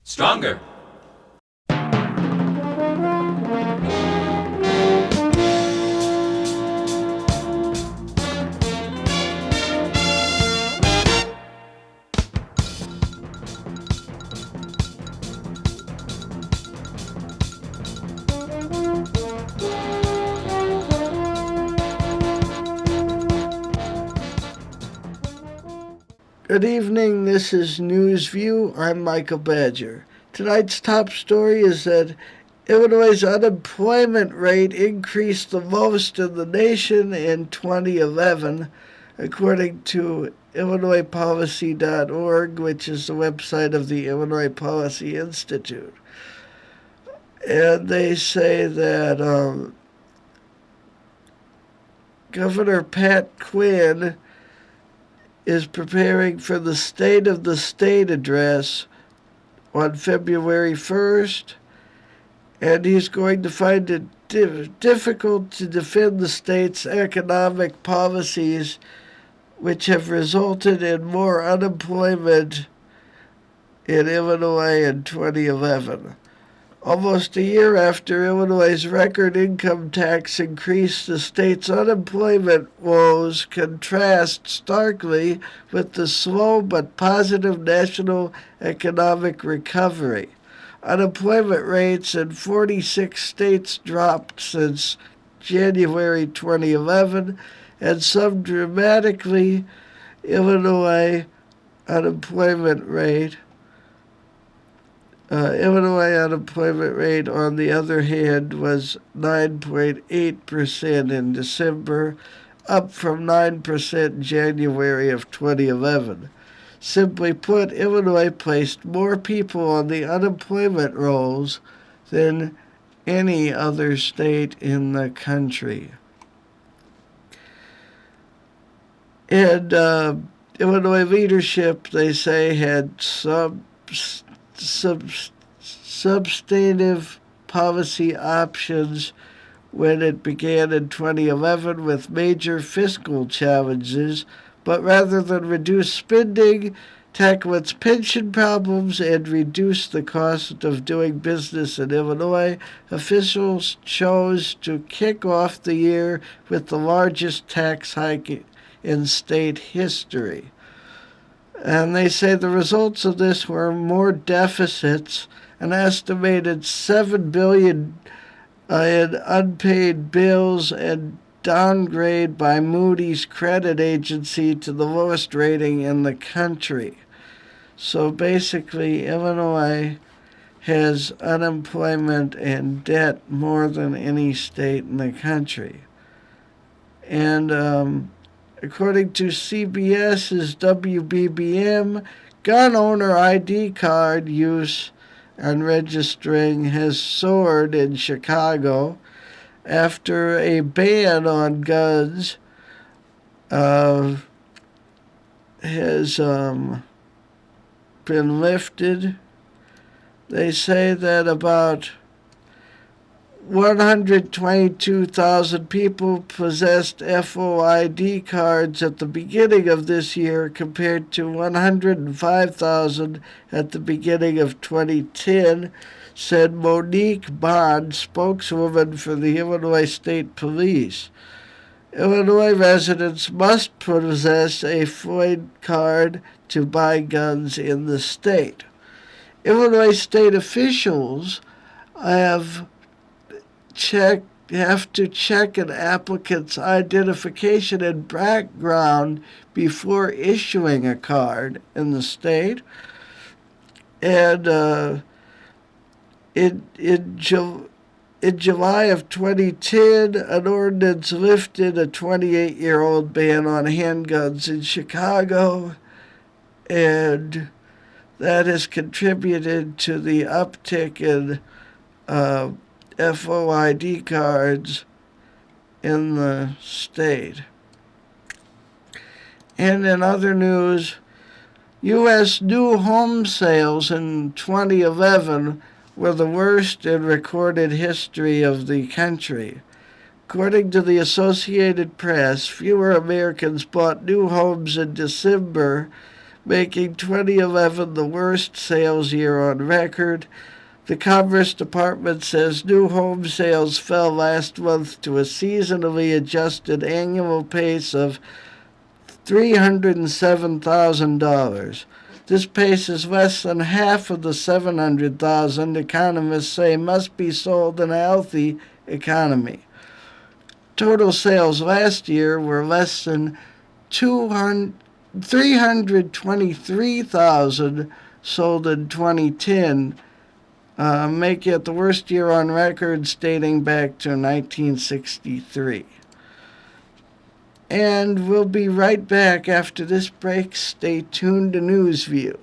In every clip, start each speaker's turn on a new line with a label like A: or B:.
A: Stronger.
B: Good evening, this is Newsview. I'm Michael Badger. Tonight's top story is that Illinois' unemployment rate increased the most in the nation in 2011, according to IllinoisPolicy.org, which is the website of the Illinois Policy Institute. And they say that Governor Pat Quinn is preparing for the State of the State address on February 1st, and he's going to find it difficult to defend the state's economic policies, which have resulted in more unemployment in Illinois in 2011. Almost a year after Illinois' record income tax increase, the state's unemployment woes contrast starkly with the slow but positive national economic recovery. Unemployment rates in 46 states dropped since January 2011, and some dramatically. Illinois unemployment rate on the other hand, was 9.8% in December, up from 9% in January of 2011. Simply put, Illinois placed more people on the unemployment rolls than any other state in the country. And Illinois leadership, they say, had substantive policy options when it began in 2011 with major fiscal challenges, but rather than reduce spending, tackle its pension problems, and reduce the cost of doing business in Illinois, officials chose to kick off the year with the largest tax hike in state history. And they say the results of this were more deficits, an estimated $7 billion in unpaid bills, and downgrade by Moody's credit agency to the lowest rating in the country. So basically, Illinois has unemployment and debt more than any state in the country. And according to CBS's WBBM, gun owner ID card use and registering has soared in Chicago after a ban on guns has been lifted. They say that about 122,000 people possessed FOID cards at the beginning of this year, compared to 105,000 at the beginning of 2010, said Monique Bond, spokeswoman for the Illinois State Police. Illinois residents must possess a FOID card to buy guns in the state. Illinois state officials have to check an applicant's identification and background before issuing a card in the state. And in July of 2010, an ordinance lifted a 28-year-old ban on handguns in Chicago, and that has contributed to the uptick in FOID cards in the state. And in other news, U.S. new home sales in 2011 were the worst in recorded history of the country. According to the Associated Press, fewer Americans bought new homes in December, making 2011 the worst sales year on record. The Commerce Department says new home sales fell last month to a seasonally adjusted annual pace of $307,000. This pace is less than half of the 700,000 economists say must be sold in a healthy economy. Total sales last year were less than 323,000 sold in 2010, making it the worst year on record dating back to 1963. And we'll be right back after this break. Stay tuned to NewsView.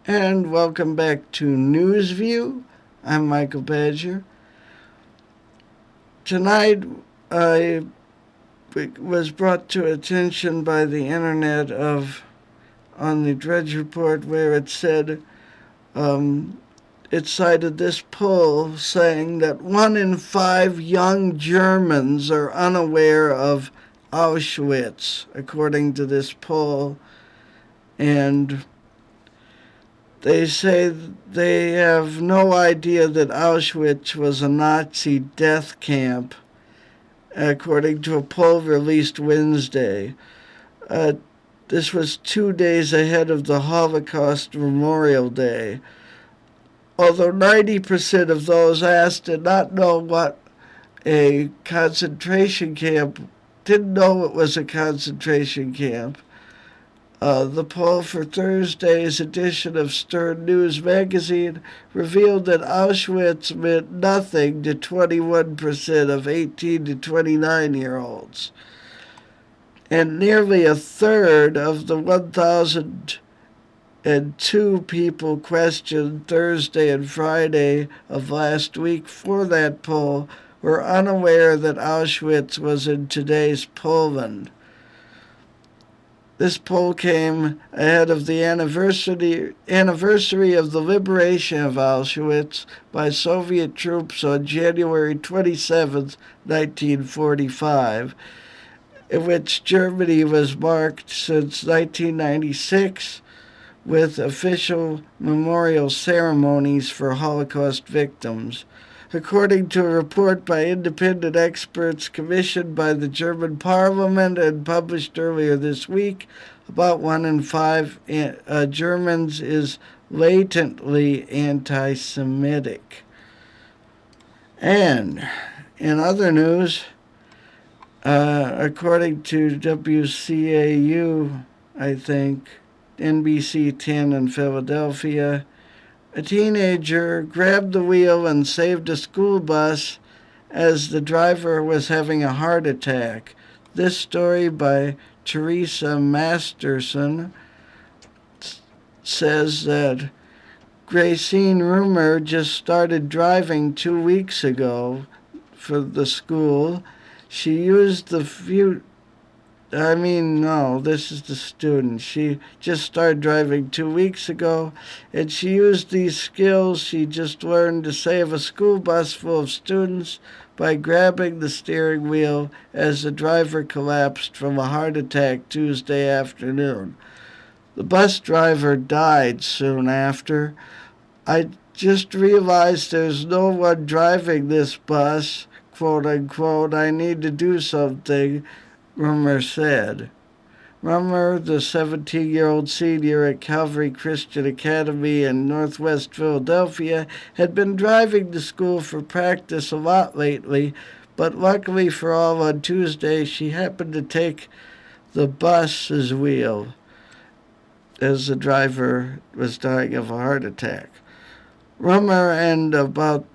B: And welcome back to NewsView. I'm Michael Badger. Tonight, I was brought to attention by the internet on the Drudge Report where it said, it cited this poll saying that 1 in 5 young Germans are unaware of Auschwitz, according to this poll. And they say they have no idea that Auschwitz was a Nazi death camp, according to a poll released Wednesday. This was 2 days ahead of the Holocaust Memorial Day. Although 90% of those asked did not know what a concentration camp, didn't know it was a concentration camp. The poll for Thursday's edition of Stern News magazine revealed that Auschwitz meant nothing to 21% of 18 to 29-year-olds. And nearly a third of the 1,002 people questioned Thursday and Friday of last week for that poll were unaware that Auschwitz was in today's Poland. This poll came ahead of the anniversary of the liberation of Auschwitz by Soviet troops on January 27, 1945, in which Germany was marked since 1996 with official memorial ceremonies for Holocaust victims. According to a report by independent experts commissioned by the German parliament and published earlier this week, about 1 in 5 Germans is latently anti-Semitic. And in other news, according to WCAU, I think, NBC 10 in Philadelphia, a teenager grabbed the wheel and saved a school bus as the driver was having a heart attack. This story by Teresa Masterson says that Gracine Rumer just started driving 2 weeks ago for the school. She used the this is the student. She just started driving 2 weeks ago, and she used these skills she just learned to save a school bus full of students by grabbing the steering wheel as the driver collapsed from a heart attack Tuesday afternoon. The bus driver died soon after. I just realized there's no one driving this bus, quote unquote. I need to do something, Rummer said. Rummer, the 17-year-old senior at Calvary Christian Academy in northwest Philadelphia, had been driving to school for practice a lot lately, but luckily for all on Tuesday, she happened to take the bus's wheel as the driver was dying of a heart attack. Rummer and about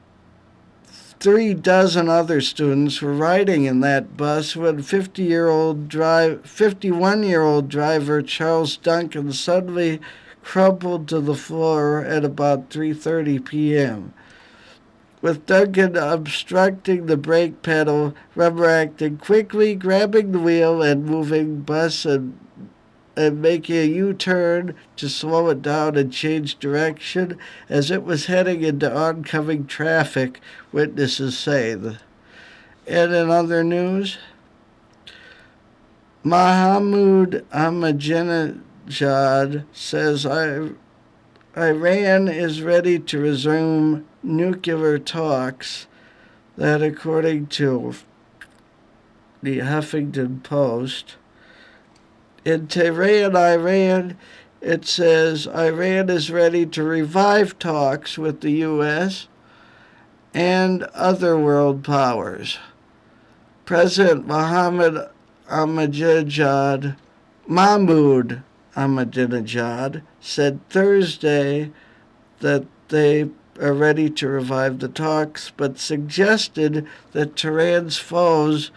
B: 36 other students were riding in that bus when 51-year-old driver Charles Duncan suddenly crumpled to the floor at about 3:30 p.m. With Duncan obstructing the brake pedal, Rummer acted quickly, grabbing the wheel and moving bus and making a U-turn to slow it down and change direction as it was heading into oncoming traffic, witnesses say. And in other news, Mahmoud Ahmadinejad says Iran is ready to resume nuclear talks. That, according to the Huffington Post. In Tehran, Iran, it says Iran is ready to revive talks with the U.S. and other world powers. President Mahmoud Ahmadinejad said Thursday that they are ready to revive the talks, but suggested that Tehran's foes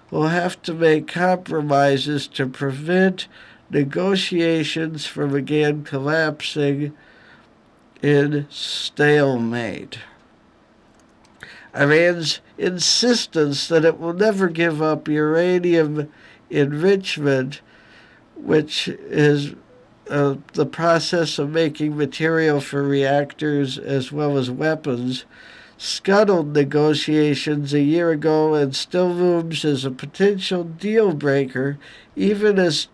B: will have to make compromises to prevent negotiations from again collapsing in stalemate. Iran's insistence that it will never give up uranium enrichment, which is the process of making material for reactors as well as weapons, scuttled negotiations a year ago and still looms as a potential deal breaker, even as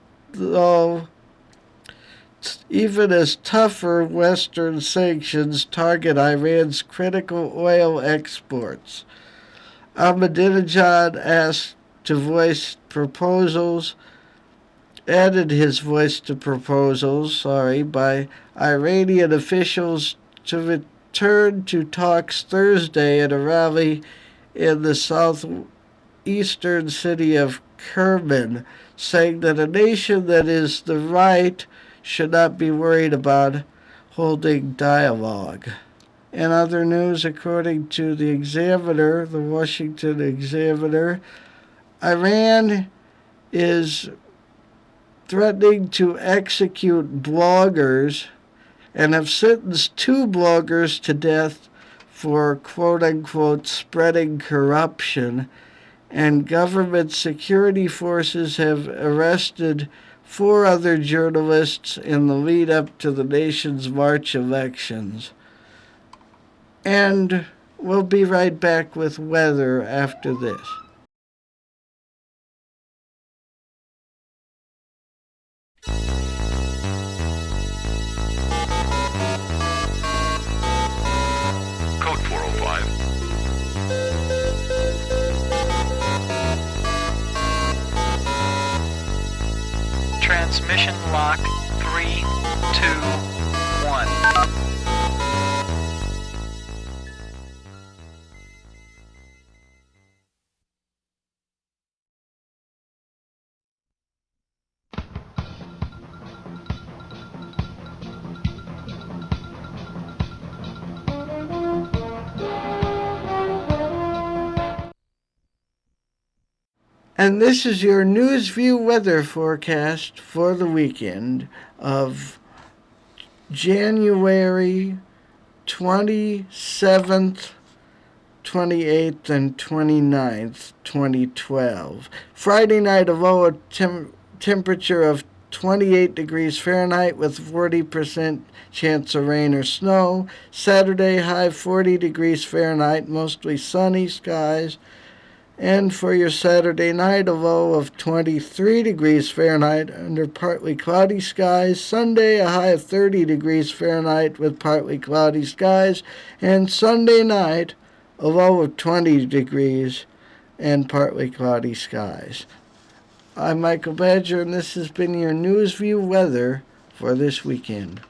B: tougher Western sanctions target Iran's critical oil exports. Ahmadinejad added his voice to proposals by Iranian officials to return to talks Thursday at a rally in the southeastern city of Kerman, saying that a nation that is the right should not be worried about holding dialogue. In other news, according to the Examiner, the Washington Examiner, Iran is threatening to execute bloggers and have sentenced 2 bloggers to death for quote-unquote spreading corruption, and government security forces have arrested 4 other journalists in the lead-up to the nation's March elections. And we'll be right back with weather after this.
A: Code 405. Transmission lock 3, 2, 1.
B: And this is your NewsView weather forecast for the weekend of January 27th, 28th, and 29th, 2012. Friday night, a low temperature of 28 degrees Fahrenheit with 40% chance of rain or snow. Saturday, high 40 degrees Fahrenheit, mostly sunny skies. And for your Saturday night, a low of 23 degrees Fahrenheit under partly cloudy skies. Sunday, a high of 30 degrees Fahrenheit with partly cloudy skies. And Sunday night, a low of 20 degrees and partly cloudy skies. I'm Michael Badger, and this has been your News View weather for this weekend.